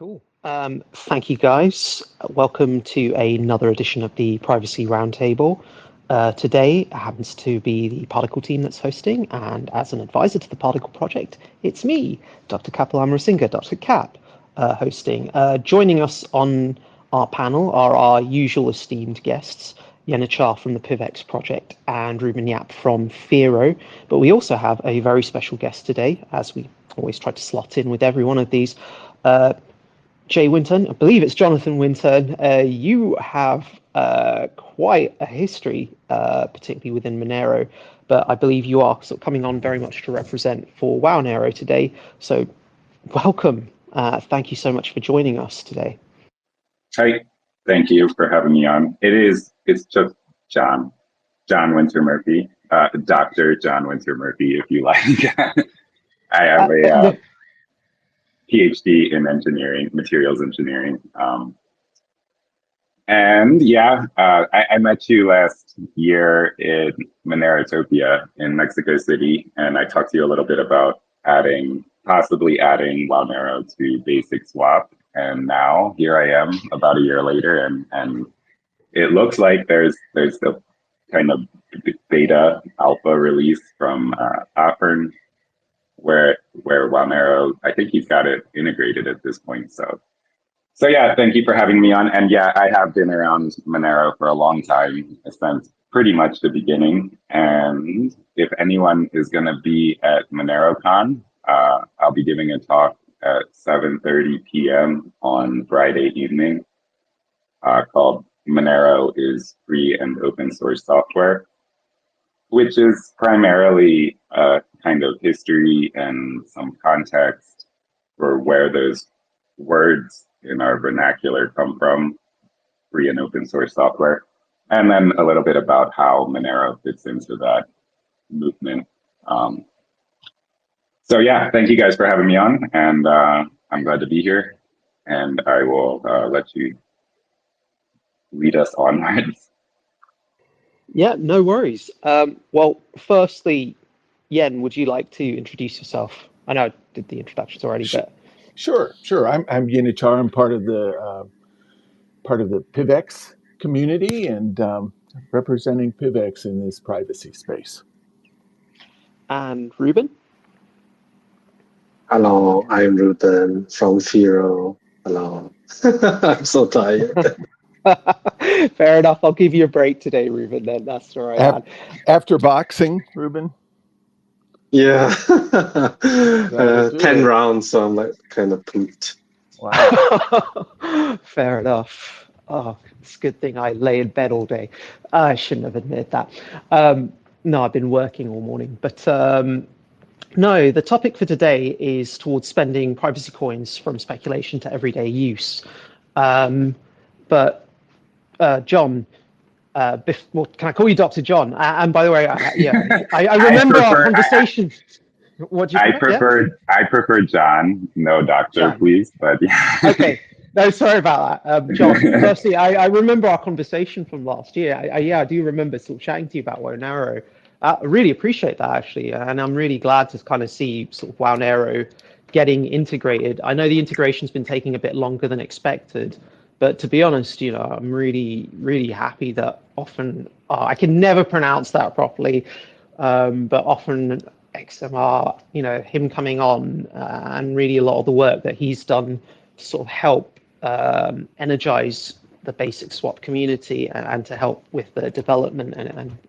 Cool. Thank you, guys. Welcome to another edition of the Privacy Roundtable. Today happens to be the Particle team that's hosting, and as an advisor to the Particle project, it's me, Dr. Kapil Amarasinga, Dr. Cap, hosting. Joining us on our panel are our usual esteemed guests, Yenna Char from the PivX project and Ruben Yap from Firo. But we also have a very special guest today, as we always try to slot in with every one of these. Jay Winton, I believe it's Jonathan Winton. You have quite a history, particularly within Monero, but I believe you are sort of coming on very much to represent for WowNero today. So welcome. Thank you so much for joining us today. Hi, thank you for having me on. It's just John Winter Murphy, Dr. John Winter Murphy, if you like. I have a PhD in engineering, materials engineering. And yeah, I met you last year in Monerotopia in Mexico City, and I talked to you a little bit about possibly adding WowNero to Basic Swap. And now here I am about a year later, and it looks like there's the kind of beta alpha release from Offern, where WowNero, I think he's got it integrated at this point. So yeah, thank you for having me on. And yeah, I have been around Monero for a long time. I spent pretty much the beginning. And if anyone is going to be at MoneroCon, I'll be giving a talk at 7:30 p.m. on Friday evening called Monero is Free and Open Source Software, which is primarily kind of history and some context for where those words in our vernacular come from, free and open source software, and then a little bit about how Monero fits into that movement. So yeah, thank you guys for having me on, and I'm glad to be here, and I will let you lead us onwards. Yeah, no worries. Well, firstly, Yen, would you like to introduce yourself? I know I did the introductions already, but Sure. I'm Yenna Char. I'm part of the PivX community and representing PivX in this privacy space. And Ruben? Hello, I'm Ruben from Firo. Hello. I'm so tired. Fair enough. I'll give you a break today, Ruben. Then that's all right. After boxing, Ruben. Yeah. 10 rounds, so I'm like kind of pooped. Wow. Fair enough. Oh, it's a good thing I lay in bed all day. I shouldn't have admitted that. No, I've been working all morning. But no, the topic for today is towards spending privacy coins from speculation to everyday use. But John, well, can I call you Dr. John? And by the way, I remember our conversation. I prefer John, no doctor, John. Please. But yeah. Okay, no, sorry about that, John. Firstly, I remember our conversation from last year. I do remember sort of chatting to you about WowNero. I really appreciate that actually, and I'm really glad to kind of see sort of WowNero getting integrated. I know the integration's been taking a bit longer than expected, but to be honest, I'm really, really happy that often I can never pronounce that properly, but often XMR, him coming on and really a lot of the work that he's done to sort of help energize the basic swap community and to help with the development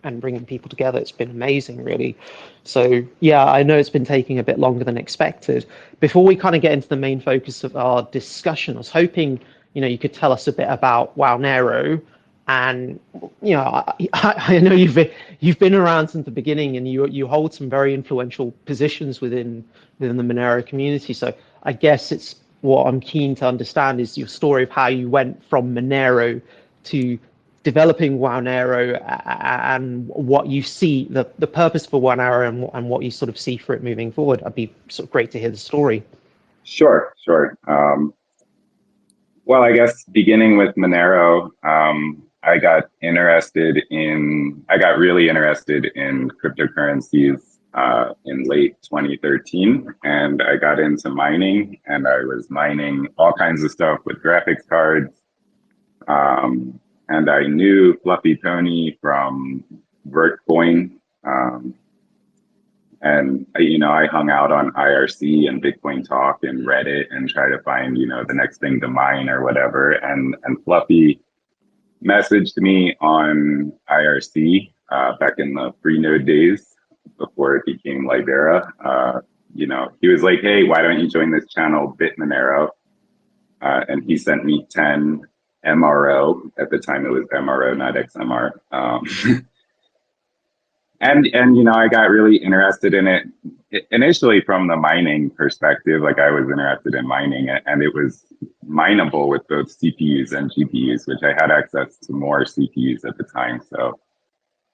and bringing people together. It's been amazing, really. So yeah, I know it's been taking a bit longer than expected. Before we kind of get into the main focus of our discussion, I was hoping you could tell us a bit about WowNero. And I know you've been around since the beginning, and you hold some very influential positions within the Monero community. So I guess it's what I'm keen to understand is your story of how you went from Monero to developing WowNero and what you see the purpose for WowNero and what you sort of see for it moving forward. It'd be sort of great to hear the story. Sure. Well, I guess beginning with Monero, I got really interested in cryptocurrencies in late 2013, and I got into mining, and I was mining all kinds of stuff with graphics cards. And I knew Fluffy Tony from Vertcoin. And I hung out on IRC and Bitcoin Talk and Reddit and try to find, the next thing to mine or whatever. And Fluffy messaged me on IRC back in the Freenode days before it became Libera. He was like, "Hey, why don't you join this channel, BitMonero?" And he sent me 10 MRO. At the time, it was MRO, not XMR. And I got really interested in it initially from the mining perspective. Like, I was interested in mining, and it was mineable with both CPUs and GPUs, which I had access to more CPUs at the time. So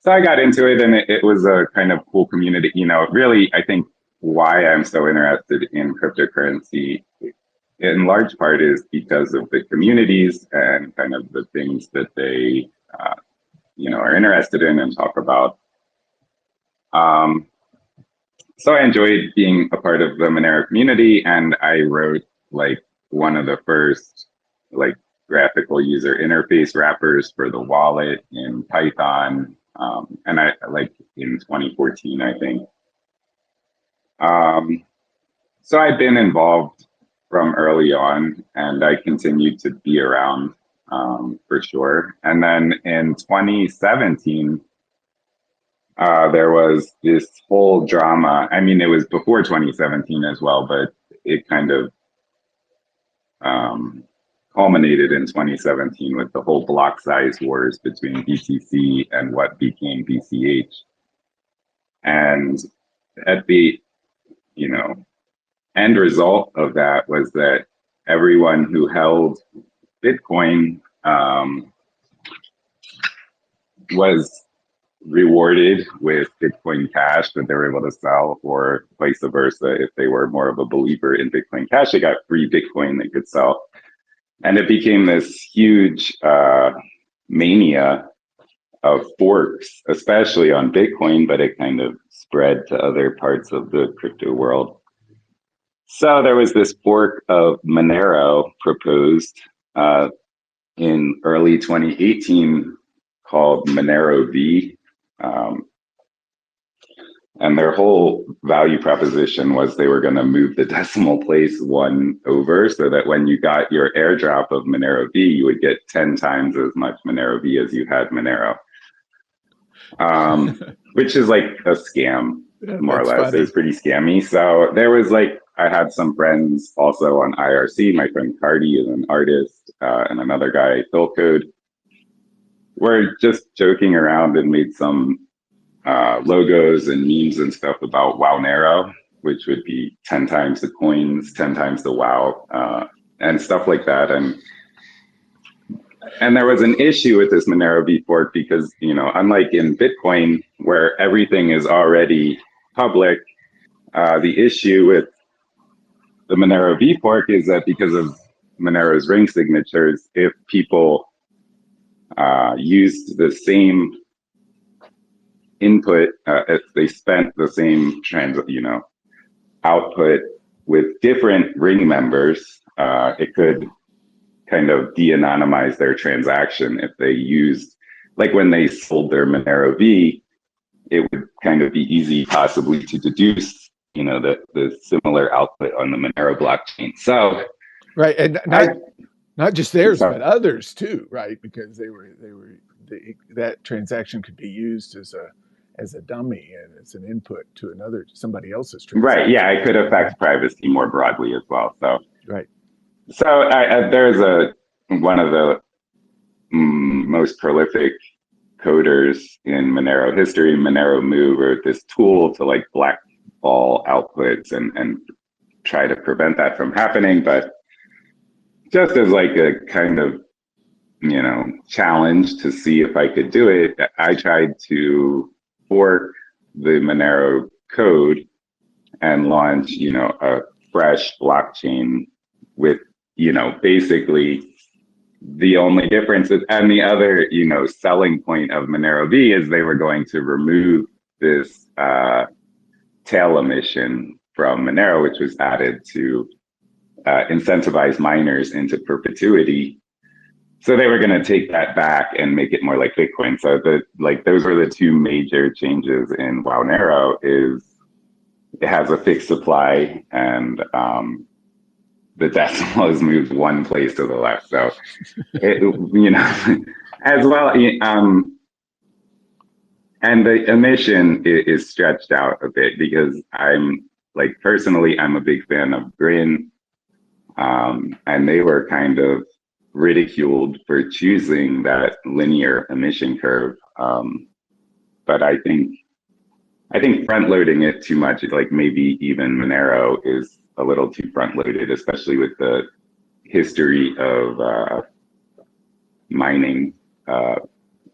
I got into it, and it was a kind of cool community. Really, I think why I'm so interested in cryptocurrency in large part is because of the communities and kind of the things that they, are interested in and talk about. So I enjoyed being a part of the Monero community, and I wrote like one of the first like graphical user interface wrappers for the wallet in Python, and I like in 2014, I think. So I've been involved from early on, and I continued to be around for sure. And then in 2017, there was this whole drama. I mean, it was before 2017 as well, but it kind of culminated in 2017 with the whole block size wars between BTC and what became BCH. And at the, end result of that was that everyone who held Bitcoin was rewarded with Bitcoin Cash that they were able to sell, or vice versa. If they were more of a believer in Bitcoin Cash, they got free Bitcoin they could sell. And it became this huge mania of forks, especially on Bitcoin, but it kind of spread to other parts of the crypto world. So there was this fork of Monero proposed in early 2018 called Monero V. And their whole value proposition was they were going to move the decimal place one over so that when you got your airdrop of Monero V, you would get 10 times as much Monero V as you had Monero, which is like a scam, more or less. Funny. It was pretty scammy. So there was like, I had some friends also on IRC. My friend Cardi is an artist, and another guy, Phil Code. We're just joking around and made some logos and memes and stuff about WowNero, which would be 10 times the coins, 10 times the WoW, and stuff like that. And there was an issue with this Monero V fork because, unlike in Bitcoin, where everything is already public, the issue with the Monero V fork is that because of Monero's ring signatures, if people used the same input, if they spent the same output with different ring members, it could kind of de-anonymize their transaction. If they used, like when they sold their Monero V, it would kind of be easy possibly to deduce, the similar output on the Monero blockchain. So, right, and not just theirs, but others too, right? Because that transaction could be used as a dummy and as an input to somebody else's transaction. Right. Yeah, it could affect privacy more broadly as well. So right. So there's one of the most prolific coders in Monero history, Monero Move, wrote this tool to like blackball outputs and try to prevent that from happening. But just as like a kind of, challenge to see if I could do it, I tried to fork the Monero code and launch, a fresh blockchain with, basically the only difference is, and the other, selling point of Monero V is they were going to remove this tail emission from Monero, which was added to incentivize miners into perpetuity. So they were going to take that back and make it more like Bitcoin. So those were the two major changes in Monero. Is it has a fixed supply, and the decimal is moved one place to the left. So it, as well. And the emission is stretched out a bit because personally, I'm a big fan of Grin. And they were kind of ridiculed for choosing that linear emission curve. But I think front loading it too much, like maybe even Monero is a little too front loaded, especially with the history of mining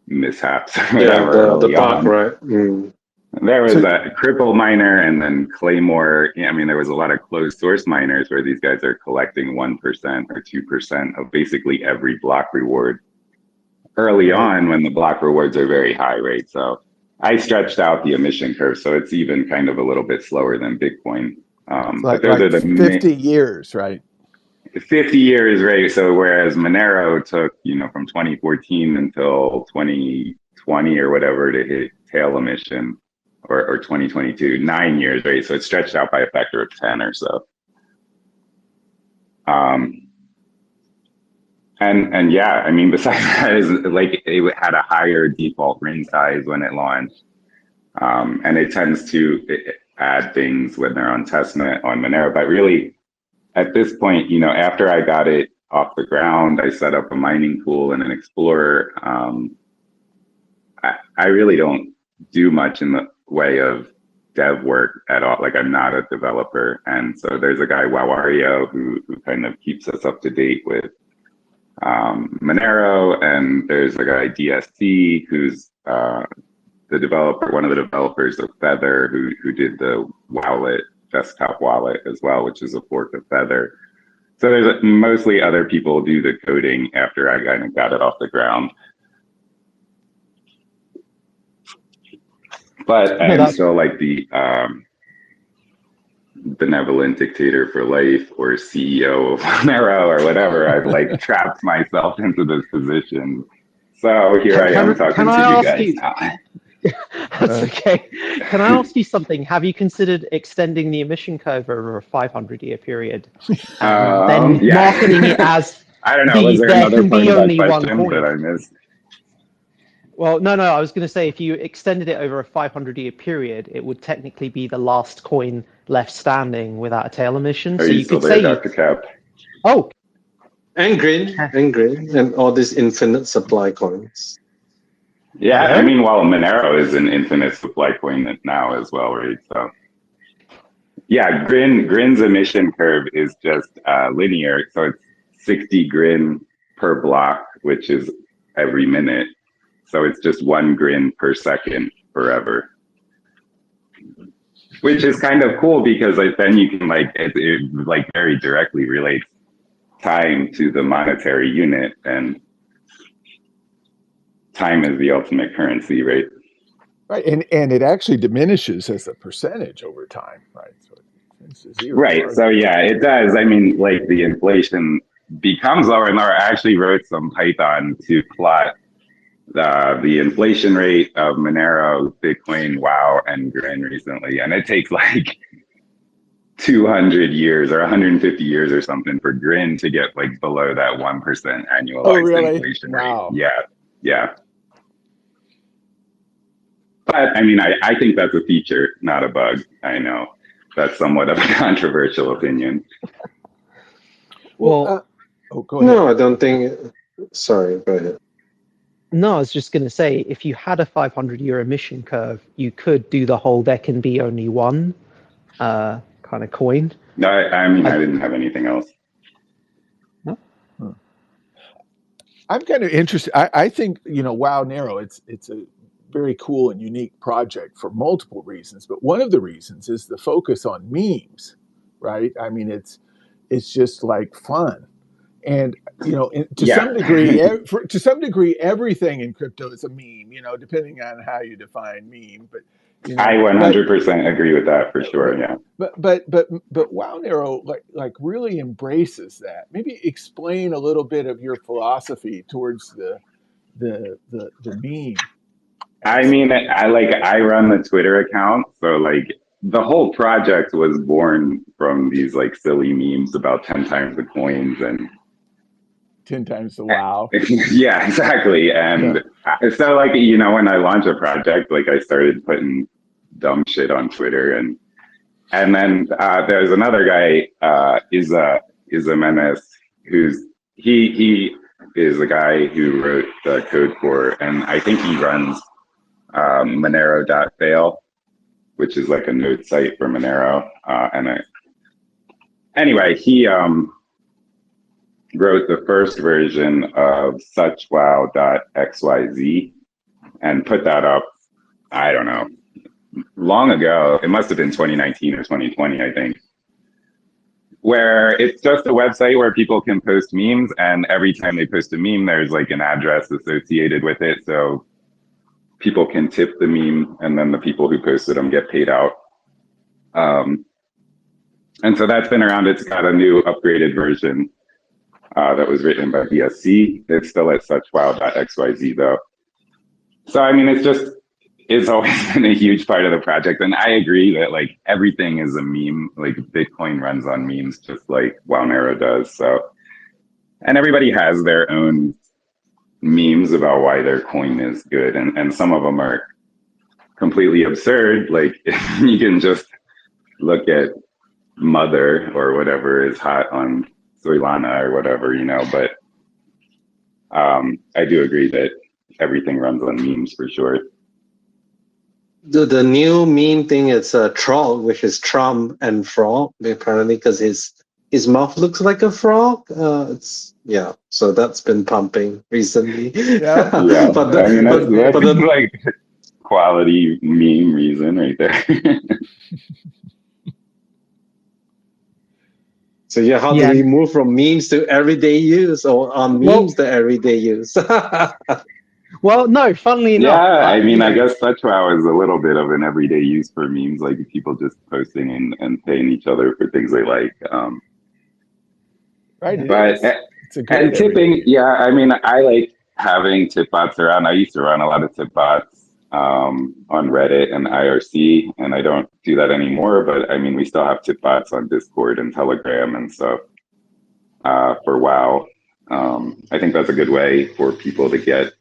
mishaps. Yeah, the bug, right? Mm. There was a Cripple miner and then Claymore. I mean, there was a lot of closed source miners where these guys are collecting 1% or 2% of basically every block reward early on when the block rewards are very high, right? So I stretched out the emission curve, so it's even kind of a little bit slower than Bitcoin. But those are the 50 years, right? 50 years, right? So whereas Monero took, from 2014 until 2020 or whatever to hit tail emission, or 2022, 9 years, right? So it's stretched out by a factor of 10 or so. And yeah, I mean, besides that, is like it had a higher default ring size when it launched, and it tends to add things when they're on testnet on Monero. But really, at this point, after I got it off the ground, I set up a mining pool and an explorer. I really don't do much in the way of dev work at all. Like, I'm not a developer. And so there's a guy, Wawario, who kind of keeps us up to date with Monero. And there's a guy, DST, who's the developer, one of the developers of Feather, who did the wallet, desktop wallet as well, which is a fork of Feather. So there's mostly other people do the coding after I kind of got it off the ground. But I'm still like the benevolent dictator for life, or CEO of Monero, or whatever. I've like trapped myself into this position. So here I am talking to you guys now. That's okay. Can I ask you something? Have you considered extending the emission curve over a 500-year period, and then marketing it as I don't know. Was there another part of that question that I missed? Well, no. I was going to say, if you extended it over a 500-year period, it would technically be the last coin left standing without a tail emission. So you could say, Dr. Cap? Oh, and Grin, and all these infinite supply coins. Yeah, I mean, well, Monero is an infinite supply coin now as well, right? So, yeah, Grin's emission curve is just linear. So it's 60 Grin per block, which is every minute. So it's just 1 Grin per second forever, which is kind of cool because then you can it very directly relates time to the monetary unit, and time is the ultimate currency, right? Right, and it actually diminishes as a percentage over time, right? So it's zero. Right. So yeah, it does. I mean, like, the inflation becomes lower and lower. I actually wrote some Python to plot the inflation rate of Monero, Bitcoin, WoW, and Grin recently, and it takes like 200 years or 150 years or something for Grin to get like below that 1% annualized inflation rate. Yeah. But I mean, I think that's a feature, not a bug. I know that's somewhat of a controversial opinion. Well, go ahead. No, I don't think. Sorry, go ahead. No, I was just going to say, if you had a 500-year emission curve, you could do the whole there can be only one kind of coin. No, I mean, I didn't have anything else. I'm kind of interested. I think, Monero, it's a very cool and unique project for multiple reasons, but one of the reasons is the focus on memes, right? I mean, it's just like fun. And to some degree, everything in crypto is a meme. Depending on how you define meme. But You know? I 100% agree with that for sure. Yeah. But WowNarrow like really embraces that. Maybe explain a little bit of your philosophy towards the meme. I mean, I run the Twitter account, so like the whole project was born from these like silly memes about 10 times the coins and 10 times the wow. Yeah, exactly. And so like, you know, when I launch a project, like I started putting dumb shit on Twitter and then there's another guy, is a Menace, he is a guy who wrote the code for, and I think he runs Monero.fail, which is like a node site for Monero. Anyway, he wrote the first version of suchwow.xyz and put that up, I don't know, long ago. It must have been 2019 or 2020, I think, where it's just a website where people can post memes, and every time they post a meme, there's like an address associated with it. So people can tip the meme, and then the people who posted them get paid out. And so that's been around. It's got a new upgraded version that was written by BSC. It's still at suchwow.xyz though. So, I mean, it's always been a huge part of the project. And I agree that like everything is a meme, like Bitcoin runs on memes, just like WowNarrow does. So, and everybody has their own memes about why their coin is good. And some of them are completely absurd. Like you can just look at Mother or whatever is hot on Solana or whatever, you know, but I do agree that everything runs on memes for sure. The new meme thing is a troll, which is Trump and frog, apparently, because his mouth looks like a frog. So that's been pumping recently. Yeah. But I mean, that's like quality meme reason right there. So how do we move from memes to everyday use, or on memes to everyday use? Well, no, funnily enough. Yeah, I mean, I guess SuchWow is a little bit of an everyday use for memes, like people just posting and paying each other for things they like. Right. But and tipping, yeah, I mean, I like having tip bots around. I used to run a lot of tip bots on Reddit and IRC, and I don't do that anymore. But I mean, we still have tip bots on Discord and Telegram and stuff for WoW. I think that's a good way for people to get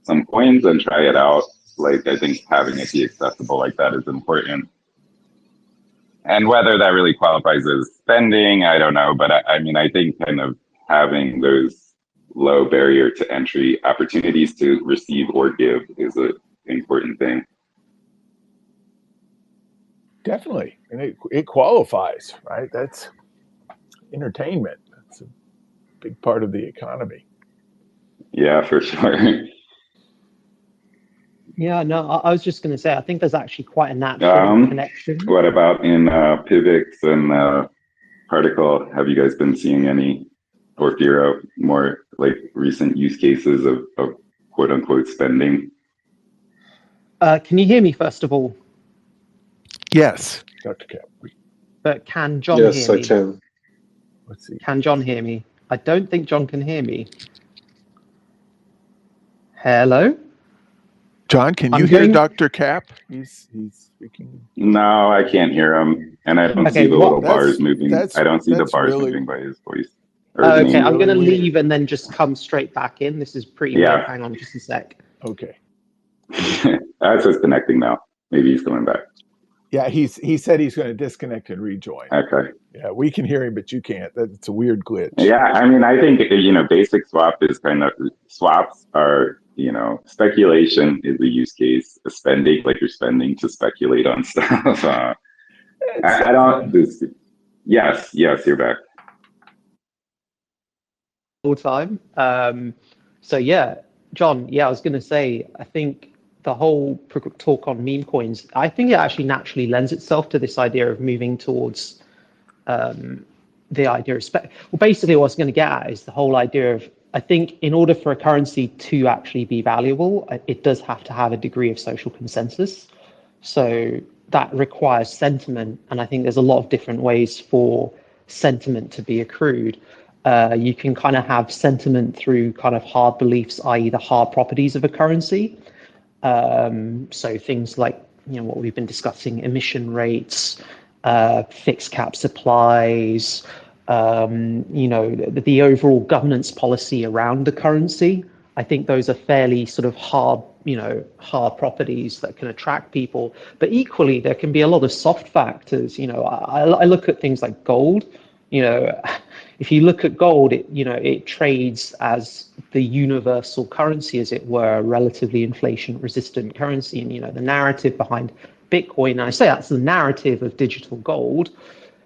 some coins and try it out. Like, I think having it be accessible like that is important. And whether that really qualifies as spending, I don't know. But I mean, I think kind of having those low barrier to entry opportunities to receive or give is an important thing. Definitely. And it qualifies, right? That's entertainment. That's a big part of the economy. Yeah, for sure. Yeah, no, I was just going to say, I think there's actually quite a natural connection. What about in Pivx and Particle? Have you guys been seeing any, or Firo, more like recent use cases of quote unquote spending? Can you hear me, first of all? Yes, Dr. Cap. But can John hear me? Yes, I can. Let's see. Can John hear me? I don't think John can hear me. Hello? John, can you hear Dr. Cap? He's speaking. No, I can't hear him, and I don't see the little bars moving. I don't see the bars moving by his voice. Okay, I'm going to leave and then just come straight back in. This is pretty weird. Hang on just a sec. Okay. That's just connecting now. Maybe he's coming back. Yeah, he said he's going to disconnect and rejoin. Okay. Yeah, we can hear him, but you can't. It's a weird glitch. Yeah, I mean, I think, basic swap is kind of, swaps are, speculation is a use case. Spending, like you're spending to speculate on stuff. I don't, yes, you're back. All time. So yeah, John, I was going to say, I think the whole talk on meme coins, I think it actually naturally lends itself to this idea of moving towards the idea of basically what I was going to get at is the whole idea of, I think in order for a currency to actually be valuable, it does have to have a degree of social consensus. So that requires sentiment, and I think there's a lot of different ways for sentiment to be accrued. You can kind of have sentiment through kind of hard beliefs, i.e. the hard properties of a currency. So things like, what we've been discussing, emission rates, fixed cap supplies, the overall governance policy around the currency. I think those are fairly sort of hard properties that can attract people. But equally, there can be a lot of soft factors. I look at things like gold. If you look at gold, it trades as the universal currency, as it were, a relatively inflation-resistant currency. And the narrative behind Bitcoin, and I say that's the narrative of digital gold,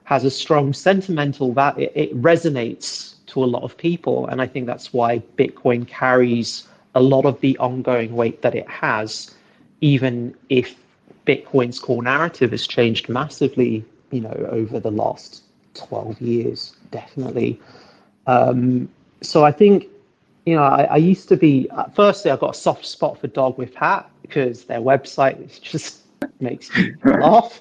has a strong sentimental value. It resonates to a lot of people, and I think that's why Bitcoin carries a lot of the ongoing weight that it has, even if Bitcoin's core narrative has changed massively, over the last 12 years, definitely. So I think, I used to be, firstly, I got a soft spot for Dog with Hat because their website is just makes me laugh.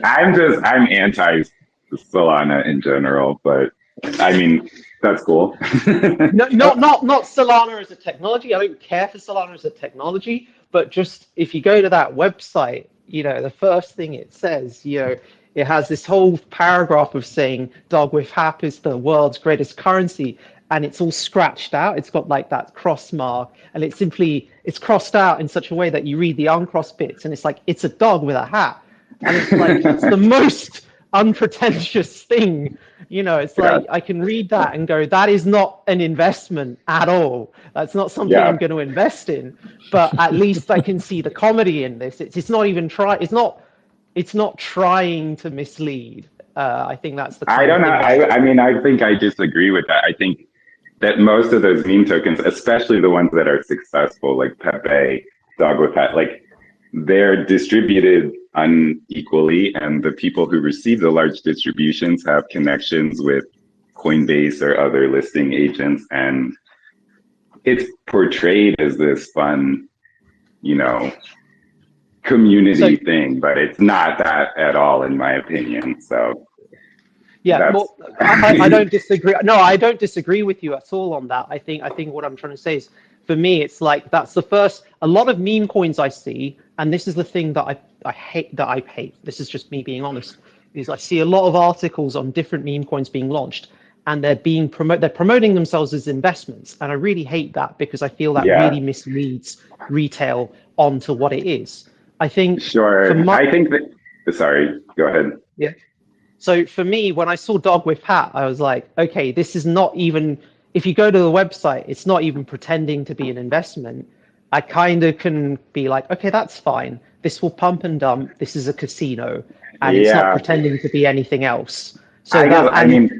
I'm anti Solana in general, but I mean, that's cool. No, not Solana as a technology. I don't care for Solana as a technology, but just if you go to that website, the first thing it says, it has this whole paragraph of saying Dog with Hap is the world's greatest currency, and it's all scratched out. It's got like that cross mark, and it's crossed out in such a way that you read the uncrossed bits, and it's like it's a dog with a hat, and it's like it's the most unpretentious thing. It's like I can read that and go, that is not an investment at all. That's not something I'm going to invest in. But at least I can see the comedy in this. It's not even it's not trying to mislead. I think that's the I don't know. I think I disagree with that. I think that most of those meme tokens, especially the ones that are successful, like Pepe, Dog with Hat, like they're distributed unequally, and the people who receive the large distributions have connections with Coinbase or other listing agents, and it's portrayed as this fun, community thing, but it's not that at all, in my opinion. So yeah, well, I don't disagree. No, I don't disagree with you at all on that. I think what I'm trying to say is, for me, it's like that's the first. A lot of meme coins I see, and this is the thing that I hate. This is just me being honest. Is I see a lot of articles on different meme coins being launched, and they're promoting themselves as investments, and I really hate that because I feel that really misleads retail onto what it is. I think. Sure. I think that. Sorry. Go ahead. Yeah. So for me, when I saw Dog with Hat, I was like, okay, this is not even, if you go to the website, it's not even pretending to be an investment. I kind of can be like, okay, that's fine. This will pump and dump. This is a casino, and it's not pretending to be anything else. So I think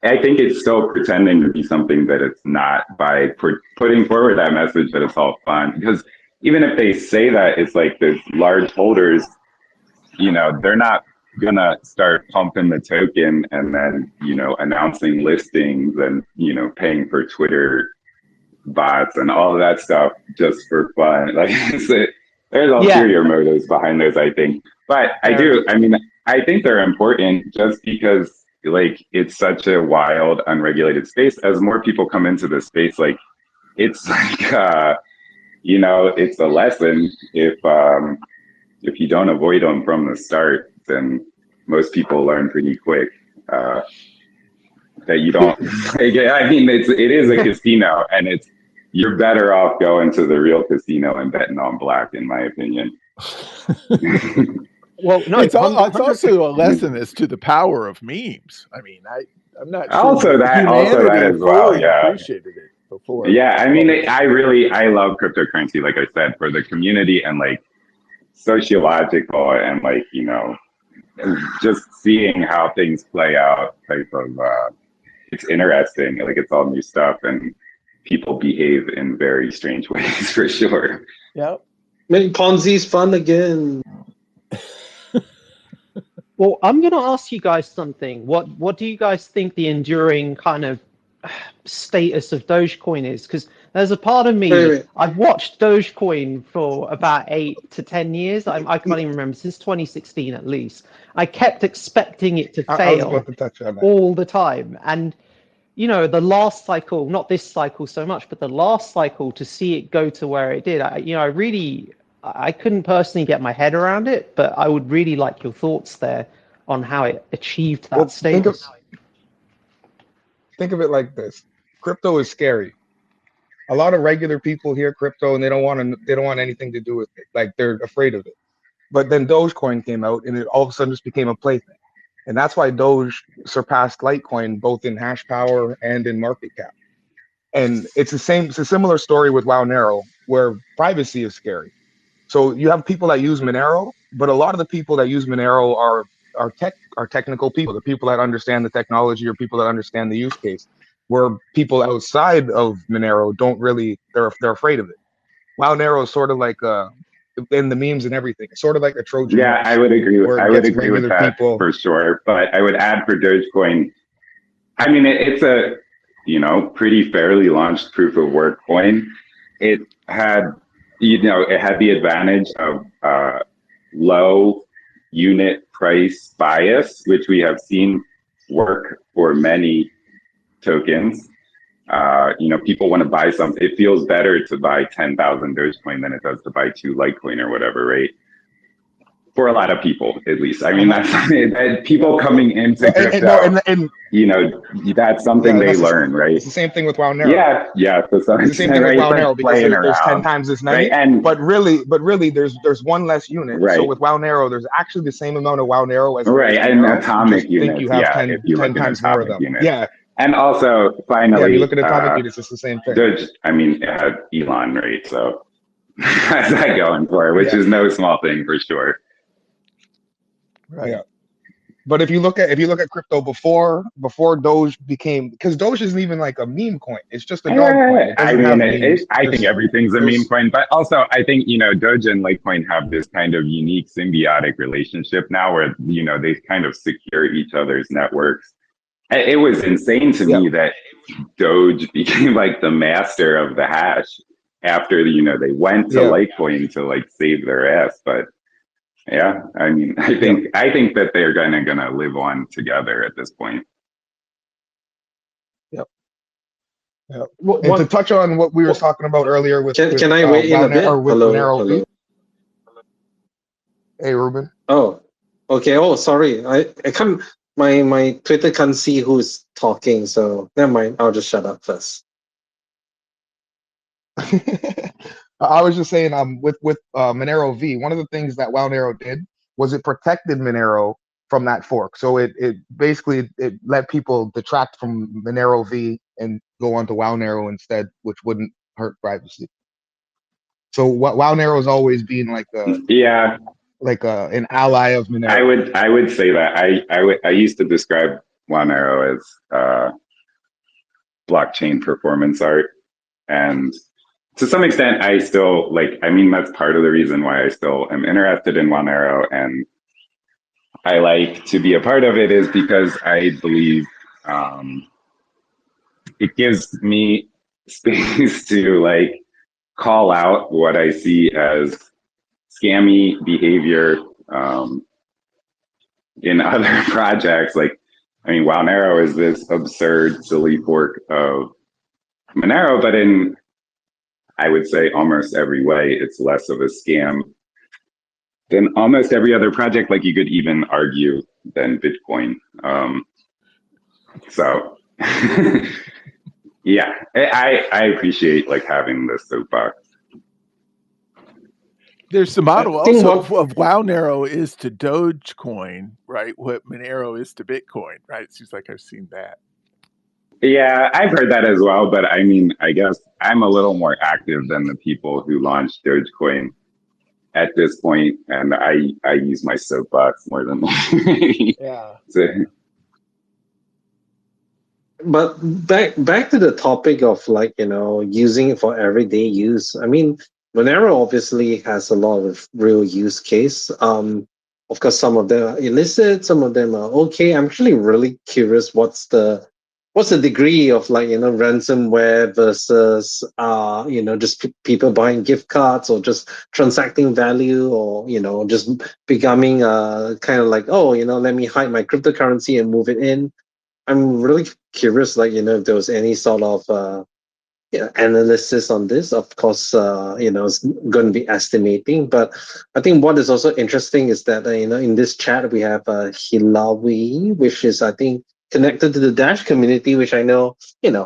it's still pretending to be something that it's not by putting forward that message that it's all fun. Because even if they say that, it's like the large holders, they're not gonna start pumping the token and then announcing listings and paying for Twitter bots and all of that stuff just for fun. Like there's ulterior motives behind those, I think. But I think they're important just because like it's such a wild, unregulated space. As more people come into the space, like it's like it's a lesson. If you don't avoid them from the start, then most people learn pretty quick that you don't. It is a casino, and you're better off going to the real casino and betting on black, in my opinion. Well, no, it's also a lesson as to the power of memes. I mean, I'm not sure also that as well. Yeah, appreciated it before. Yeah, I mean, I love cryptocurrency, like I said, for the community and like sociological and like just seeing how things play out type of it's interesting. Like it's all new stuff and people behave in very strange ways for sure. Yep. Ponzi's fun again. Well, I'm going to ask you guys something. What do you guys think the enduring kind of status of Dogecoin is, because there's a part of me, Wait. I've watched Dogecoin for about 8 to 10 years. I can't even remember, since 2016 at least. I kept expecting it to I was fail about to touch on that. all the time. And, you know, the last cycle, not this cycle so much, but the last cycle, to see it go to where it did, I couldn't personally get my head around it, but I would really like your thoughts there on how it achieved that status. Think of it like this: crypto is scary. A lot of regular people hear crypto and they don't want anything to do with it. Like, they're afraid of it. But then Dogecoin came out and it all of a sudden just became a plaything. And that's why Doge surpassed Litecoin both in hash power and in market cap. And it's a similar story with Monero, where privacy is scary. So you have people that use Monero, but a lot of the people that use Monero are technical people, the people that understand the technology or people that understand the use case. Where people outside of Monero don't really, they're afraid of it. Monero is sort of like in the memes and everything, it's sort of like a Trojan horse. I would agree with that people. For sure. But I would add for Dogecoin, I mean, it's a pretty fairly launched proof of work coin. It had the advantage of low unit price bias, which we have seen work for many tokens. People want to buy something. It feels better to buy 10,000 Dogecoin than it does to buy 2 Litecoin or whatever, right? For a lot of people, at least. I mean, that's people coming into crypto. That's something they learn, right? It's the same thing with Monero. Yeah. It's the same thing with Monero, because there's 10 times as many. Right? But really, there's one less unit. Right. So with Monero, there's actually the same amount of Monero as and atomic units. You have 10 times more of them. Units. Yeah. And also, finally, if you look at atomic units, it's the same thing. It had Elon, right? So that's that going for, which is no small thing for sure. Right. Yeah. But if you look at crypto before Doge became, because Doge isn't even like a meme coin. It's just a dog coin. I think everything's a meme coin, but also I think, Doge and Litecoin have this kind of unique symbiotic relationship now where, they kind of secure each other's networks. It was insane to me that Doge became like the master of the hash after, they went to Litecoin to like save their ass. But yeah, I mean, I think that they're gonna live on together at this point. Yep. And to touch on what we were talking about earlier with can I weigh in a bit? Hello. Hey, Ruben. Oh, okay. Oh, sorry. I can't. My Twitter can't see who's talking, so never mind. I'll just shut up first. I was just saying, with Monero V, one of the things that Monero did was it protected Monero from that fork. So it basically let people detract from Monero V and go onto Monero instead, which wouldn't hurt privacy. So Monero has always been like an ally of Monero. I would say that I used to describe Monero as blockchain performance art, and to some extent, I still that's part of the reason why I still am interested in Monero and I like to be a part of it, is because I believe it gives me space to call out what I see as scammy behavior in other projects. Monero is this absurd, silly fork of Monero, but in, I would say, almost every way, it's less of a scam than almost every other project. You could even argue than Bitcoin. So yeah, I appreciate having this soapbox. There's the model also of Monero is to Dogecoin, right? What Monero is to Bitcoin, right? It seems like I've seen that. Yeah, I've heard that as well, but I mean, I guess I'm a little more active than the people who launched Dogecoin at this point, and I use my soapbox more than yeah. But back to the topic of using it for everyday use. I mean, Monero obviously has a lot of real use case. Of course, some of them are illicit, some of them are okay. I'm actually really curious what's the what's the degree of like, ransomware versus, just people buying gift cards or just transacting value, or, just becoming kind of like, oh, let me hide my cryptocurrency and move it in. I'm really curious, like, if there was any sort of analysis on this. Of course, it's going to be estimating, but I think what is also interesting is that, in this chat, we have Hilawi, which is, I think, connected to the Dash community, which I know,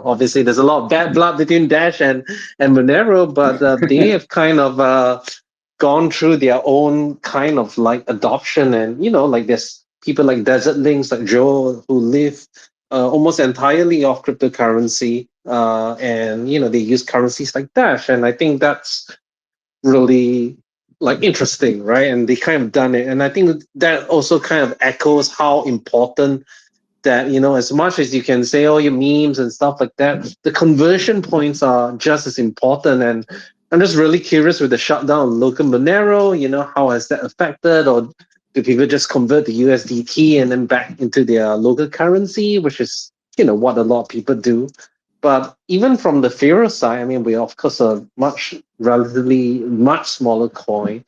obviously there's a lot of bad blood between Dash and Monero, but they have kind of gone through their own kind of like adoption, and, like there's people like Desert Links, like Joe, who live almost entirely off cryptocurrency, and they use currencies like Dash, and I think that's really like interesting, right? And they kind of done it, and I think that also kind of echoes how important that, as much as you can say all your memes and stuff like that, the conversion points are just as important. And I'm just really curious with the shutdown of local Monero, how has that affected, or do people just convert to USDT and then back into their local currency, which is, what a lot of people do. But even from the Firo side, I mean, we of course a relatively much smaller coin.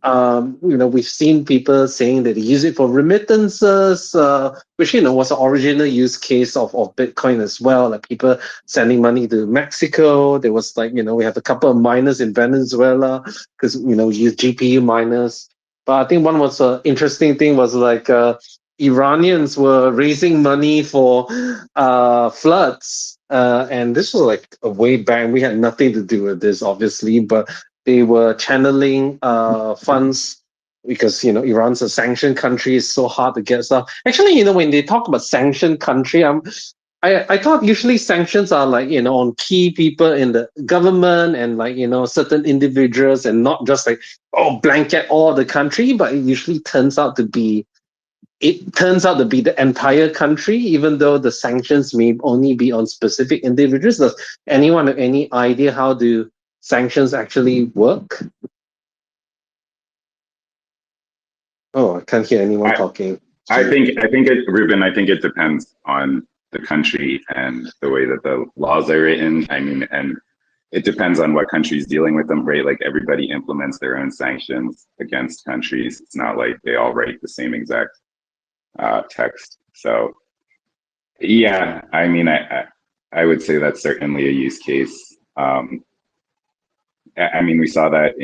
We've seen people saying that they use it for remittances, which was the original use case of Bitcoin as well. Like people sending money to Mexico. There was like, we have a couple of miners in Venezuela because we use GPU miners. But I think one was interesting thing was like Iranians were raising money for floods. And this was like a way back. We had nothing to do with this, obviously, but they were channeling funds because, Iran's a sanctioned country. It's so hard to get stuff. Actually, when they talk about sanctioned country, I thought usually sanctions are like, on key people in the government and like, certain individuals, and not just like, oh, blanket all the country, but it usually turns out to be the entire country, even though the sanctions may only be on specific individuals. Does anyone have any idea how do sanctions actually work? Oh, I can't hear anyone talking. I think Ruben, I think it depends on the country and the way that the laws are written. I mean, and it depends on what country's dealing with them, right? Like everybody implements their own sanctions against countries. It's not like they all write the same exact text. So yeah, I mean, I would say that's certainly a use case. I mean, we saw that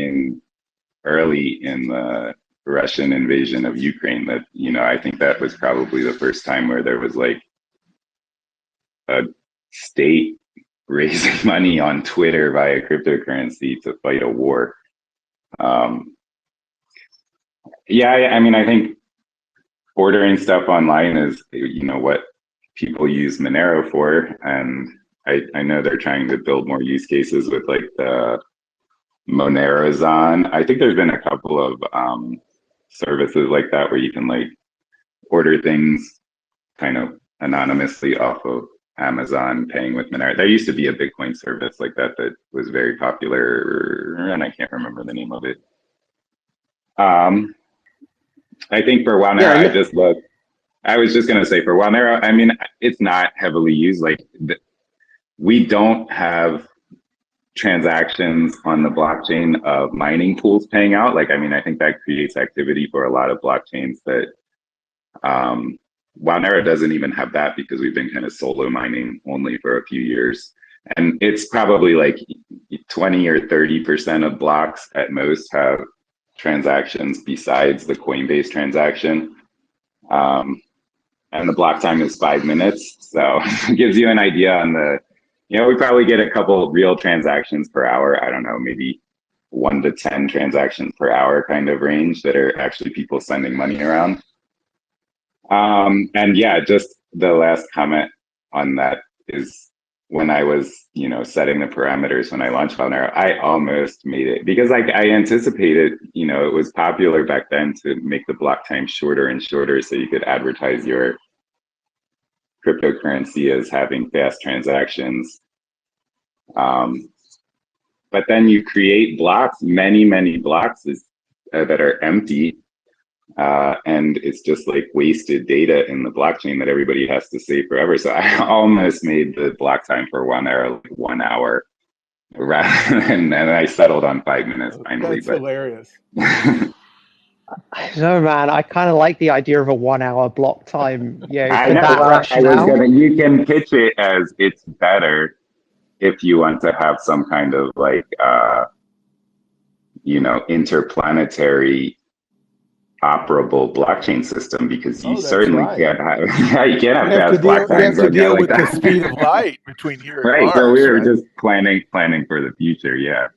early in the Russian invasion of Ukraine, that, I think that was probably the first time where there was like a state raising money on Twitter via cryptocurrency to fight a war. Yeah, I mean, I think ordering stuff online is, what people use Monero for. And I know they're trying to build more use cases with like the Monerozon. I think there's been a couple of services like that where you can like order things kind of anonymously off of Amazon paying with Monero. There used to be a Bitcoin service like that was very popular, and I can't remember the name of it. I think for Monero, I was just going to say for Monero, I mean, it's not heavily used. Like we don't have transactions on the blockchain of mining pools paying out. Like, I mean, I think that creates activity for a lot of blockchains that Monero doesn't even have that, because we've been kind of solo mining only for a few years. And it's probably like 20 or 30% of blocks at most have transactions besides the Coinbase transaction. And the block time is 5 minutes. So it gives you an idea on the, we probably get a couple real transactions per hour. I don't know, maybe 1 to 10 transactions per hour kind of range that are actually people sending money around. And yeah, just the last comment on that is when I was, setting the parameters when I launched Monero, I almost made it, because like I anticipated, it was popular back then to make the block time shorter and shorter so you could advertise your cryptocurrency as having fast transactions. But then you create blocks, many blocks that are empty. and it's just like wasted data in the blockchain that everybody has to save forever. So I almost made the block time for Wonero like 1 hour, rather than, and I settled on 5 minutes finally. That's hilarious. I don't know, man. I kind of like the idea of a 1 hour block time. Yeah, I for know. that Well, rationale. you can pitch it as it's better if you want to have some kind of like, interplanetary operable blockchain system, because you certainly can't have, you can't have fast block times. You have to deal like with the speed of light between here and right. Mars. So we were just planning for the future. Yeah.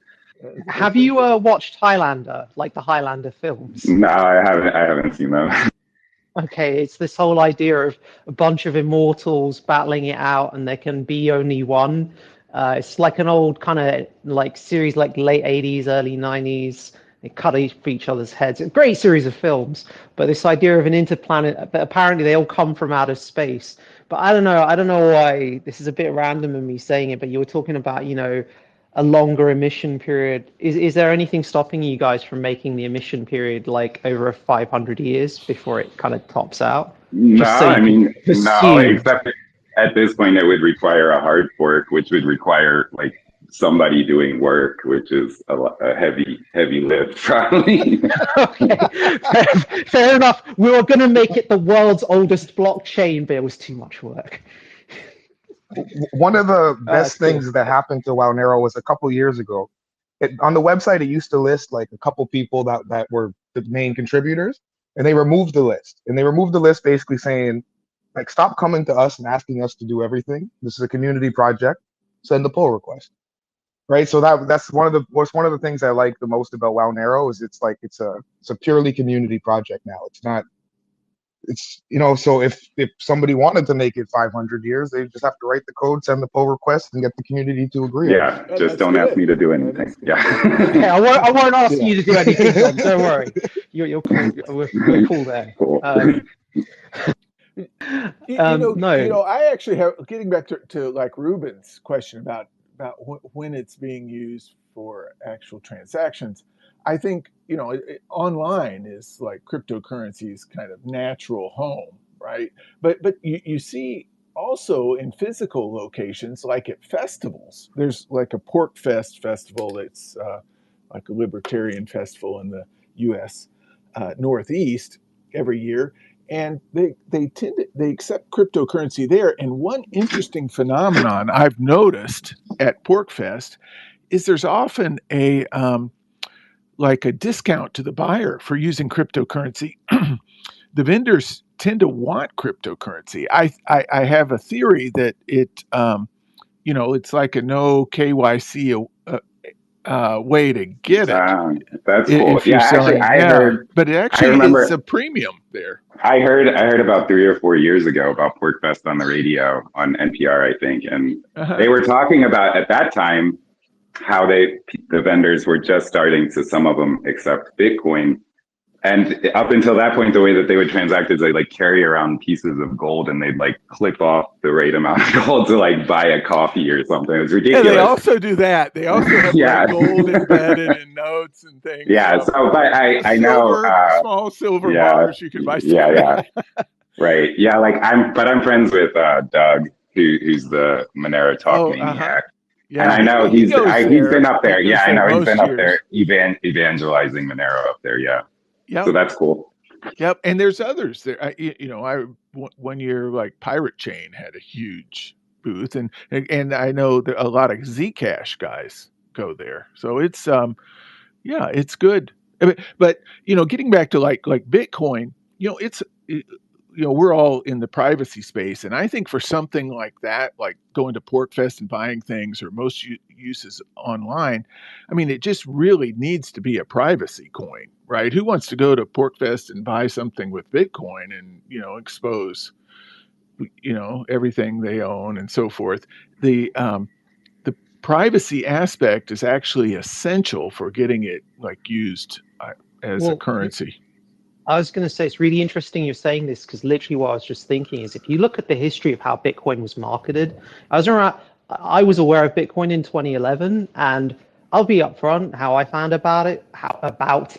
Have you watched Highlander, like the Highlander films? No, I haven't seen them. Okay, it's this whole idea of a bunch of immortals battling it out, and there can be only one. It's like an old kind of like series, like late 80s, early 90s. They cut each other's heads. It's a great series of films, but this idea of an interplanet, but apparently they all come from outer space. But I don't know why this is a bit random in me saying it, but you were talking about, a longer emission period. Is there anything stopping you guys from making the emission period like over 500 years before it kind of tops out? No, no, except at this point it would require a hard fork, which would require like somebody doing work, which is a heavy lift probably. Okay, fair enough. We were going to make it the world's oldest blockchain, but it was too much work. One of the best things that happened to Wonero was a couple years ago. On the website, it used to list like a couple people that were the main contributors, and they removed the list. And they removed the list basically saying, like, stop coming to us and asking us to do everything. This is a community project. Send the pull request. Right. So that's one of the things I like the most about Wonero is it's a purely community project now. So if somebody wanted to make it 500 years, they just have to write the code, send the pull request, and get the community to agree. Yeah, just don't ask me to do anything. Yeah. Okay, I won't ask you to do anything, Tom. Don't worry. You're cool. We're cool there. Cool. I actually have, getting back to like Ruben's question about when it's being used for actual transactions. I think, online is like cryptocurrency's kind of natural home, right? But you see also in physical locations, like at festivals, there's like a Pork Fest festival that's like a libertarian festival in the U.S. Northeast every year. And they accept cryptocurrency there. And one interesting phenomenon I've noticed at Pork Fest is there's often a discount to the buyer for using cryptocurrency. The vendors tend to want cryptocurrency. I have a theory that it's like a no KYC way to get it. That's cool. If you're selling, I heard, but it actually is a premium there. I heard about 3 or 4 years ago about Pork Fest on the radio on NPR, I think, and they were talking about at that time how the vendors were just starting to, some of them, accept Bitcoin. And up until that point, the way that they would transact is they like carry around pieces of gold and they'd like clip off the right amount of gold to like buy a coffee or something. It was ridiculous. Yeah, they also do that. They also have gold embedded in notes and things. Yeah, so but I know small silver bars you can buy. Yeah. Right. Yeah, like I'm friends with Doug, who's the Monero Talk maniac. Yeah, and I know he's been up there. Yeah, I know he's been up there evangelizing Monero up there. Yeah. Yep. So that's cool. Yep. And there's others there. I one year, like Pirate Chain had a huge booth, and I know that a lot of Zcash guys go there. So it's it's good. But getting back to like Bitcoin, we're all in the privacy space, and I think for something like that, like going to Pork Fest and buying things, or most uses online, I mean, it just really needs to be a privacy coin, right? Who wants to go to Pork Fest and buy something with Bitcoin and expose everything they own and so forth? The privacy aspect is actually essential for getting it like used as a currency. I was going to say, it's really interesting you're saying this, because literally what I was just thinking is, if you look at the history of how Bitcoin was marketed, I was aware of Bitcoin in 2011, and I'll be upfront. How I found about it, about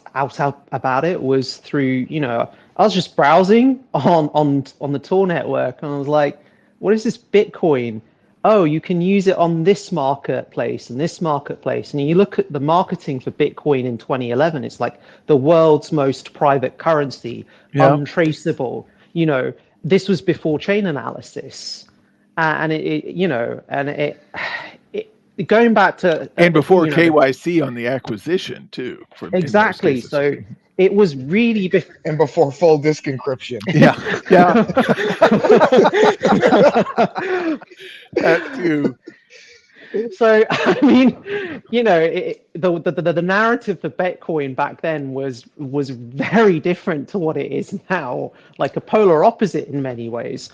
it was through, I was just browsing on the Tor network, and I was like, what is this Bitcoin? Oh, you can use it on this marketplace and this marketplace. And you look at the marketing for Bitcoin in 2011, it's like the world's most private currency, untraceable. This was before chain analysis. And going back to and before KYC on the acquisition too. Exactly. So it was really and before full disk encryption. Yeah. That too. So I mean, the narrative for Bitcoin back then was very different to what it is now, like a polar opposite in many ways.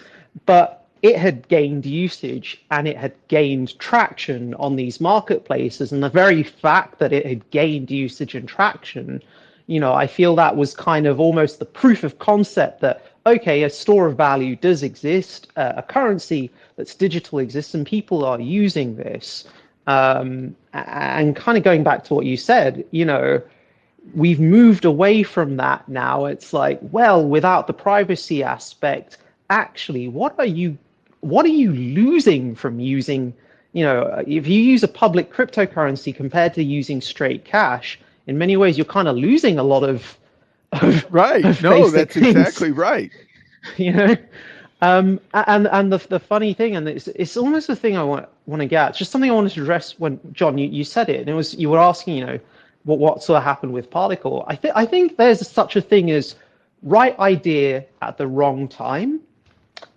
But it had gained usage and it had gained traction on these marketplaces. And the very fact that it had gained usage and traction, I feel that was kind of almost the proof of concept that, okay, a store of value does exist, a currency that's digital exists, and people are using this. And kind of going back to what you said, we've moved away from that now. It's like, well, without the privacy aspect, actually, what are you losing from using, if you use a public cryptocurrency compared to using straight cash, in many ways, you're kind of losing a lot of right. No, that's things. Exactly right. And the funny thing, and it's almost the thing I want to get at. It's just something I wanted to address when John, you said it, and it was, you were asking, what sort of happened with Particle. I think there's such a thing as right idea at the wrong time.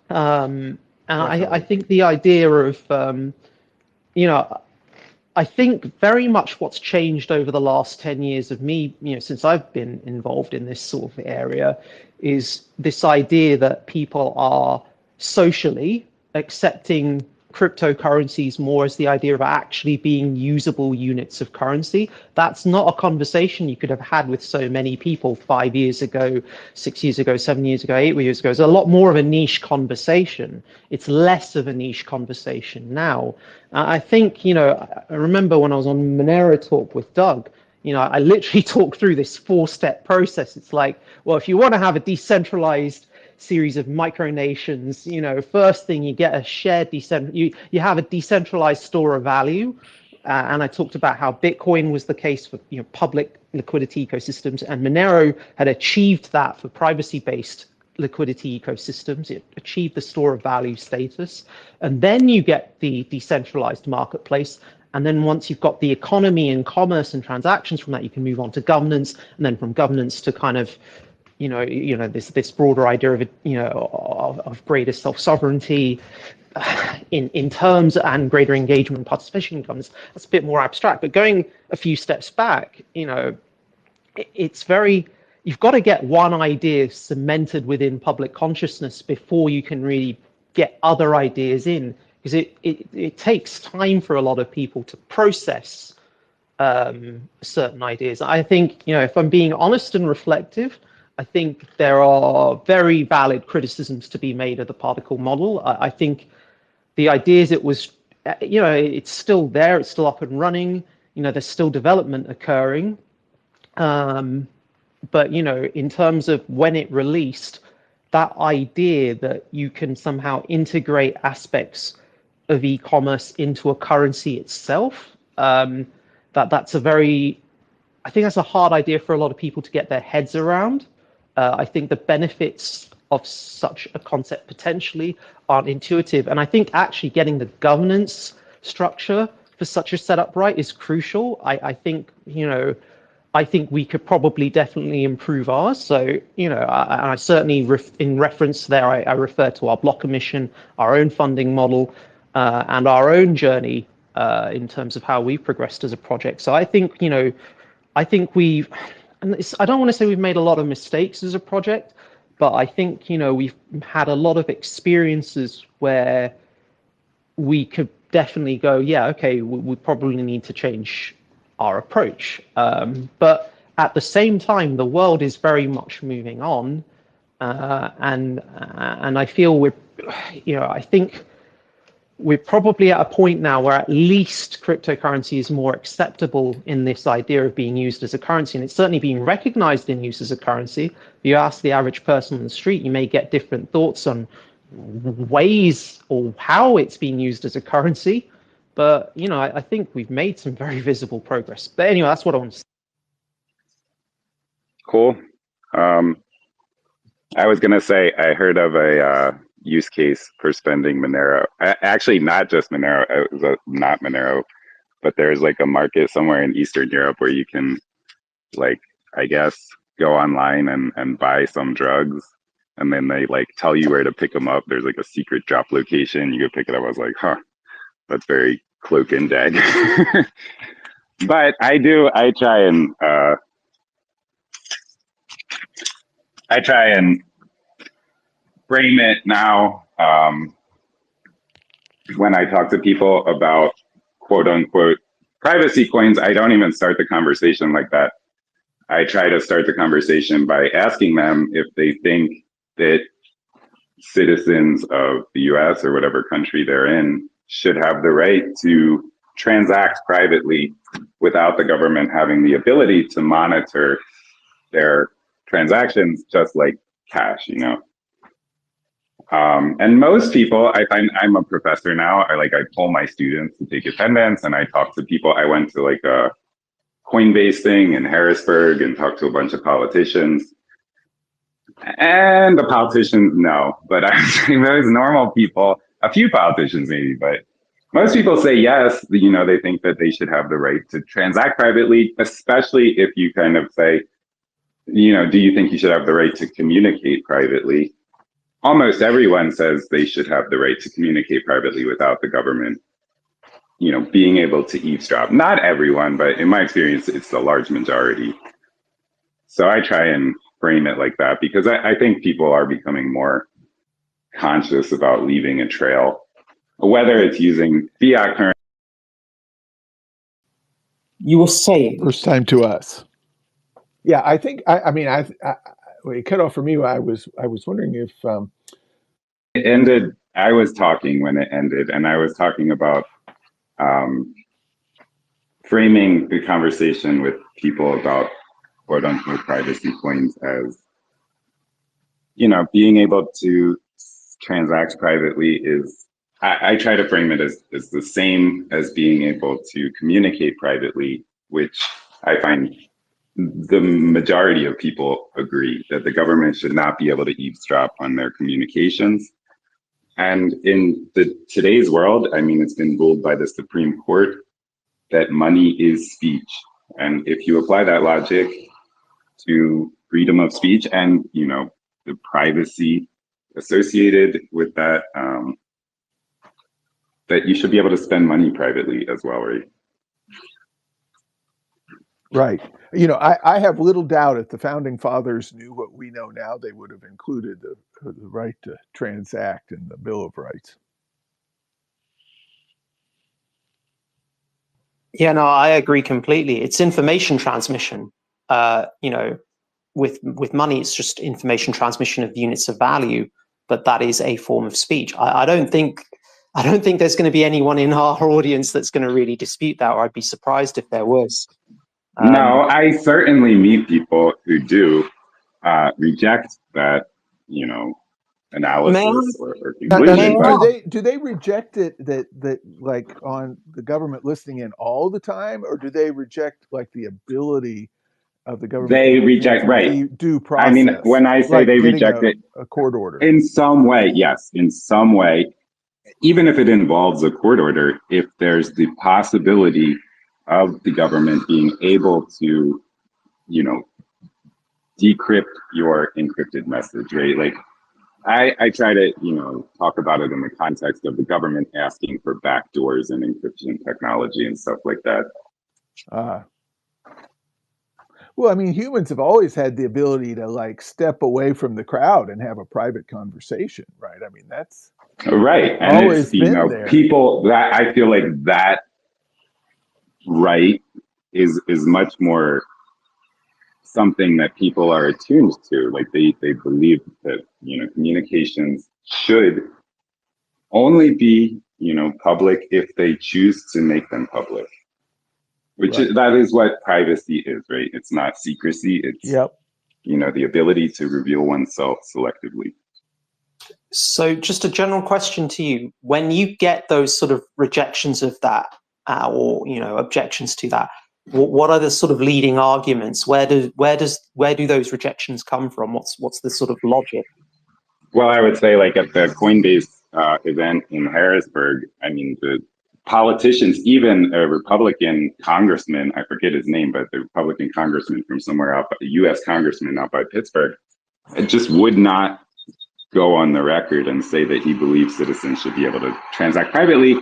And I think the idea of, I think very much what's changed over the last 10 years of me, since I've been involved in this sort of area, is this idea that people are socially accepting cryptocurrencies more as the idea of actually being usable units of currency. That's not a conversation you could have had with so many people 5 years ago, 6 years ago, 7 years ago, 8 years ago. It's a lot more of a niche conversation. It's less of a niche conversation now. I think, I remember when I was on Monero Talk with Doug, I literally talked through this 4-step process. It's like, well, if you want to have a decentralized series of micronations, first thing, you get a shared you have a decentralized store of value. And I talked about how Bitcoin was the case for public liquidity ecosystems, and Monero had achieved that for privacy-based liquidity ecosystems. It achieved the store of value status. And then you get the decentralized marketplace. And then once you've got the economy and commerce and transactions from that, you can move on to governance, and then from governance to kind of this broader idea of greater self-sovereignty in terms, and greater engagement and participation in governance. That's a bit more abstract. But going a few steps back, it's very, you've got to get one idea cemented within public consciousness before you can really get other ideas in, because it takes time for a lot of people to process certain ideas. I think, if I'm being honest and reflective, I think there are very valid criticisms to be made of the particle model. I think the ideas it was, it's still there, it's still up and running, there's still development occurring. But, in terms of when it released, that idea that you can somehow integrate aspects of e-commerce into a currency itself, that's a very, I think that's a hard idea for a lot of people to get their heads around. I think the benefits of such a concept potentially aren't intuitive. And I think actually getting the governance structure for such a setup right is crucial. I think, I think we could probably definitely improve ours. So, I certainly, in reference there, I refer to our block emission, our own funding model, and our own journey in terms of how we've progressed as a project. So I think, I think we've, and I don't want to say we've made a lot of mistakes as a project, but I think, we've had a lot of experiences where we could definitely go, yeah, okay, we probably need to change our approach. But at the same time, the world is very much moving on. And I feel I think we're probably at a point now where at least cryptocurrency is more acceptable in this idea of being used as a currency, and it's certainly being recognized in use as a currency. If you ask the average person on the street, you may get different thoughts on ways or how it's being used as a currency. But, you know, I think we've made some very visible progress. But anyway, that's what I want to say. Cool. I was going to say, I heard of a use case for spending Monero. Actually, not just Monero, it was not Monero, but there's like a market somewhere in Eastern Europe where you can, like, I guess, go online and buy some drugs. And then they like tell you where to pick them up. There's like a secret drop location. You could pick it up. I was like, huh, that's very cloak and dagger. But I try and frame it now when I talk to people about quote unquote privacy coins. I don't even start the conversation like that. I try to start the conversation by asking them if they think that citizens of the US or whatever country they're in should have the right to transact privately without the government having the ability to monitor their transactions just like cash, you know. And most people, I find, I'm a professor now, I pull my students to take attendance and I talk to people. I went to like a Coinbase thing in Harrisburg and talked to a bunch of politicians. And the politicians, no, but I'm saying those normal people, a few politicians maybe, but most people say yes, you know, they think that they should have the right to transact privately, especially if you kind of say, you know, do you think you should have the right to communicate privately? Almost everyone says they should have the right to communicate privately without the government, you know, being able to eavesdrop. Not everyone, but in my experience, it's the large majority. So I try and frame it like that because I think people are becoming more conscious about leaving a trail, whether it's using fiat currency. You were saying First time to us. Yeah, I think it cut off for me. I was wondering if it ended. I was talking when it ended, and I was talking about framing the conversation with people about quote unquote privacy coins as, you know, being able to transact privately is, I try to frame it as the same as being able to communicate privately, which I find the majority of people agree that the government should not be able to eavesdrop on their communications. And in today's world, I mean, it's been ruled by the Supreme Court that money is speech. And if you apply that logic to freedom of speech and, you know, the privacy associated with that, that you should be able to spend money privately as well, right? Right. You know, I have little doubt if the founding fathers knew what we know now, they would have included the right to transact in the Bill of Rights. Yeah, no, I agree completely. It's information transmission. You know, with money, it's just information transmission of units of value, but that is a form of speech. I don't think there's going to be anyone in our audience that's going to really dispute that, or I'd be surprised if there was. No, I certainly meet people who do reject that, you know, analysis or conclusion. But do they reject it that like on the government listening in all the time, or do they reject like the ability of the government? They reject, right? Due process. I mean, when I say like they reject it, a court order in some way, yes, in some way, even if it involves a court order, if there's the possibility of the government being able to, you know, decrypt your encrypted message, right? Like, I try to, you know, talk about it in the context of the government asking for backdoors in encryption technology and stuff like that. Well, I mean, humans have always had the ability to like step away from the crowd and have a private conversation, right? I mean, that's right. And always it's, you been know, there. people that I feel like that right is much more something that people are attuned to. Like they believe that, you know, communications should only be public if they choose to make them public. That is what privacy is, right? It's not secrecy. It's the ability to reveal oneself selectively. So just a general question to you: when you get those sort of rejections of that, or objections to that, what are the sort of leading arguments? Where do those rejections come from? What's the sort of logic? Well, I would say, like, at the Coinbase event in Harrisburg, I mean, the politicians, even a Republican congressman, I forget his name, but the Republican congressman from somewhere out, the U.S. congressman out by Pittsburgh, it just would not go on the record and say that he believes citizens should be able to transact privately,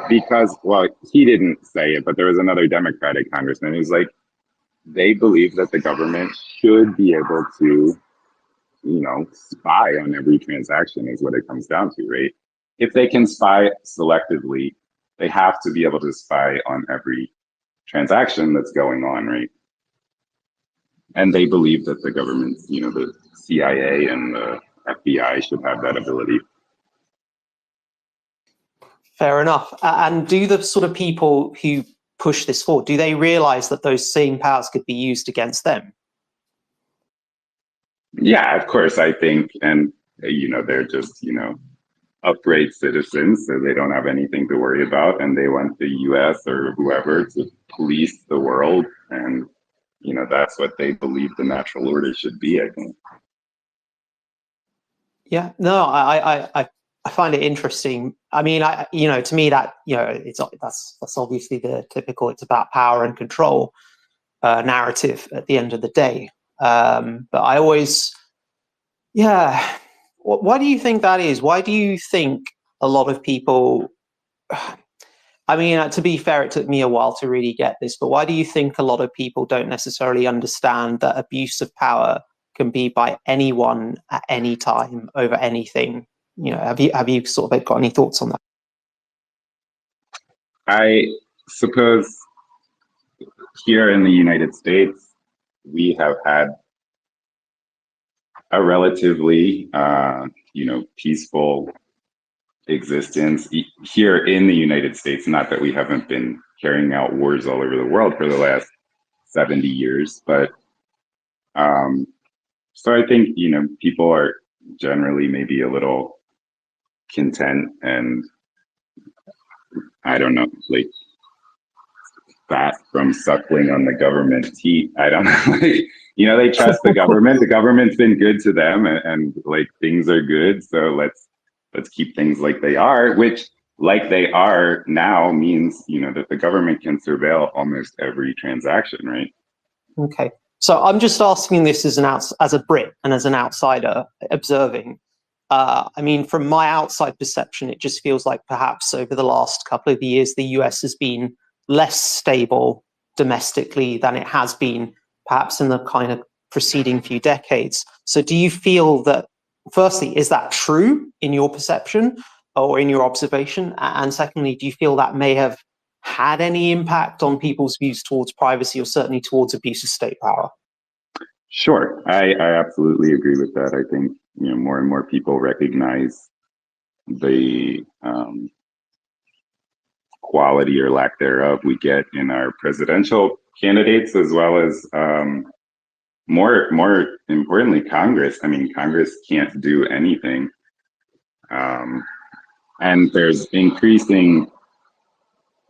because, well, he didn't say it, but there was another Democratic congressman who's like, they believe that the government should be able to, spy on every transaction is what it comes down to, right? If they can spy selectively, they have to be able to spy on every transaction that's going on, right? And they believe that the government, the CIA and the FBI should have that ability. Fair enough. And do the sort of people who push this forward, do they realize that those same powers could be used against them? Yeah, of course, I think. And, they're just, upright citizens, so they don't have anything to worry about. And they want the US or whoever to police the world. And, that's what they believe the natural order should be, I think. Yeah, no, I find it interesting. I mean, to me that, that's obviously the typical, it's about power and control narrative at the end of the day. But I always, why do you think that is? Why do you think a lot of people, I mean, to be fair, it took me a while to really get this, but why do you think a lot of people don't necessarily understand that abuse of power can be by anyone at any time over anything? Have you sort of got any thoughts on that? I suppose here in the United States, we have had a relatively, peaceful existence here in the United States. Not that we haven't been carrying out wars all over the world for the last 70 years, but so I think, people are generally maybe a little content and, I don't know, like, fat from suckling on the government teat. I don't know. They trust the government. The government's been good to them, and like, things are good. So let's keep things like they are, which, like they are now, means, that the government can surveil almost every transaction, right? Okay. So I'm just asking this as a Brit and as an outsider observing. I mean, from my outside perception, it just feels like perhaps over the last couple of years, the US has been less stable domestically than it has been perhaps in the kind of preceding few decades. So do you feel that, firstly, is that true in your perception or in your observation? And secondly, do you feel that may have had any impact on people's views towards privacy, or certainly towards abuse of state power? Sure, I absolutely agree with that. I think, more and more people recognize the quality or lack thereof we get in our presidential candidates, as well as more importantly, Congress. I mean, Congress can't do anything, and there's increasing,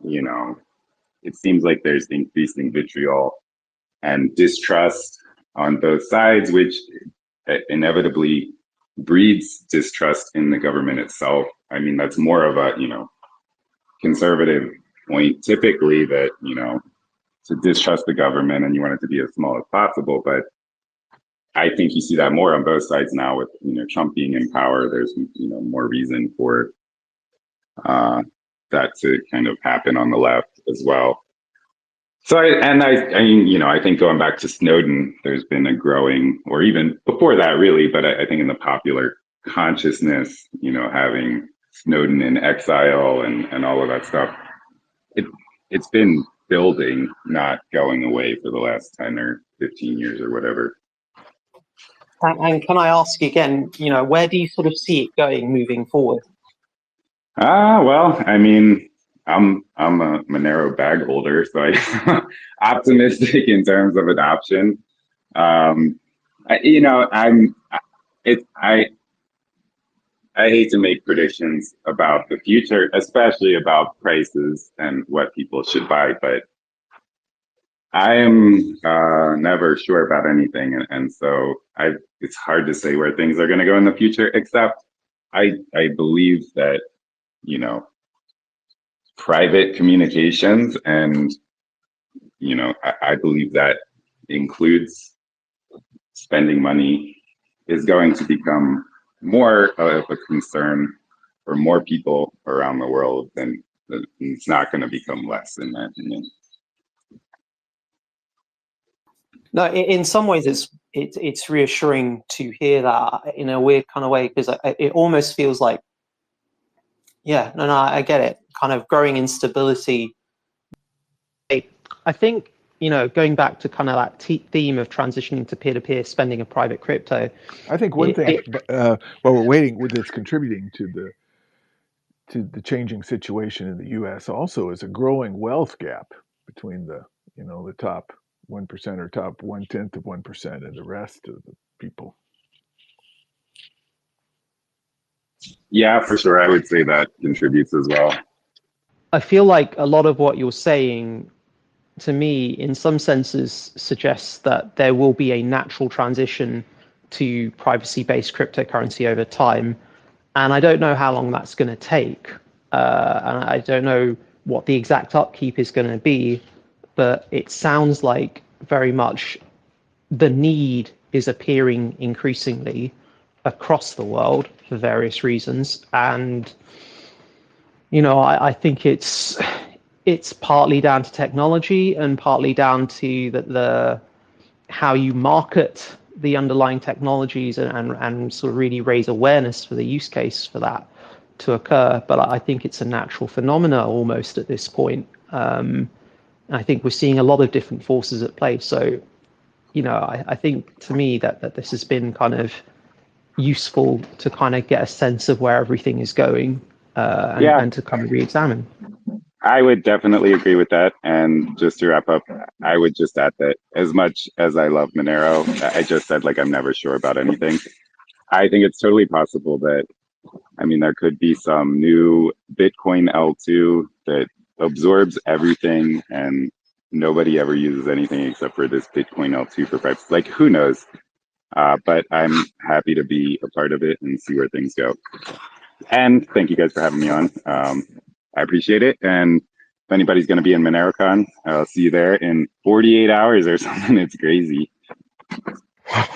it seems like there's increasing vitriol and distrust on both sides, which inevitably breeds distrust in the government itself. I mean, that's more of a, conservative point typically, that, to distrust the government and you want it to be as small as possible. But I think you see that more on both sides now with, Trump being in power. There's, more reason for that to kind of happen on the left as well. So I think going back to Snowden, there's been a growing, or even before that really, but I think in the popular consciousness, having Snowden in exile and all of that stuff, it's been building, not going away for the last 10 or 15 years or whatever. And can I ask again, where do you sort of see it going moving forward? Well, I mean, I'm a Monero bag holder, so I'm optimistic in terms of adoption. You know, I hate to make predictions about the future, especially about prices and what people should buy, but I am never sure about anything, and so it's hard to say where things are going to go in the future. Except I believe that, you know, private communications, and you know, I believe that includes spending money, is going to become more of a concern for more people around the world, than it's not going to become less, in my opinion. No, in some ways it's reassuring to hear that in a weird kind of way, because it almost feels like, yeah, no, I get it. Kind of growing instability. I think, you know, going back to kind of that theme of transitioning to peer-to-peer spending of private crypto. I think one thing, while we're waiting, that's contributing to the changing situation in the U.S. also is a growing wealth gap between the top 1% or top 1/10 of 1% and the rest of the people. Yeah, for sure. I would say that contributes as well. I feel like a lot of what you're saying, to me, in some senses, suggests that there will be a natural transition to privacy-based cryptocurrency over time. And I don't know how long that's going to take. And I don't know what the exact upkeep is going to be, but it sounds like very much the need is appearing increasingly across the world for various reasons. And, you know, I think it's partly down to technology and partly down to the how you market the underlying technologies and sort of really raise awareness for the use case for that to occur. But I think it's a natural phenomena almost at this point. I think we're seeing a lot of different forces at play. So, you know, I think to me that this has been kind of useful to kind of get a sense of where everything is going and to kind of re-examine. I would definitely agree with that. And just to wrap up, I would just add that as much as I love Monero, I just said, like, I'm never sure about anything. I think it's totally possible that, I mean, there could be some new Bitcoin L2 that absorbs everything and nobody ever uses anything except for this Bitcoin L2 for privacy. Like, who knows? But I'm happy to be a part of it and see where things go. And thank you guys for having me on. I appreciate it. And if anybody's going to be in MoneroCon, I'll see you there in 48 hours or something. It's crazy.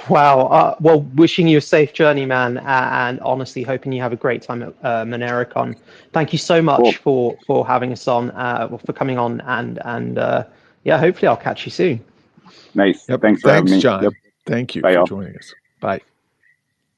Wow. Well, wishing you a safe journey, man, and honestly hoping you have a great time at MoneroCon. Thank you so much for having us on, for coming on, and yeah, hopefully I'll catch you soon. Nice. Yep. Thanks for having me. John. Yep. Thank you Bye, for y'all. joining us. Bye.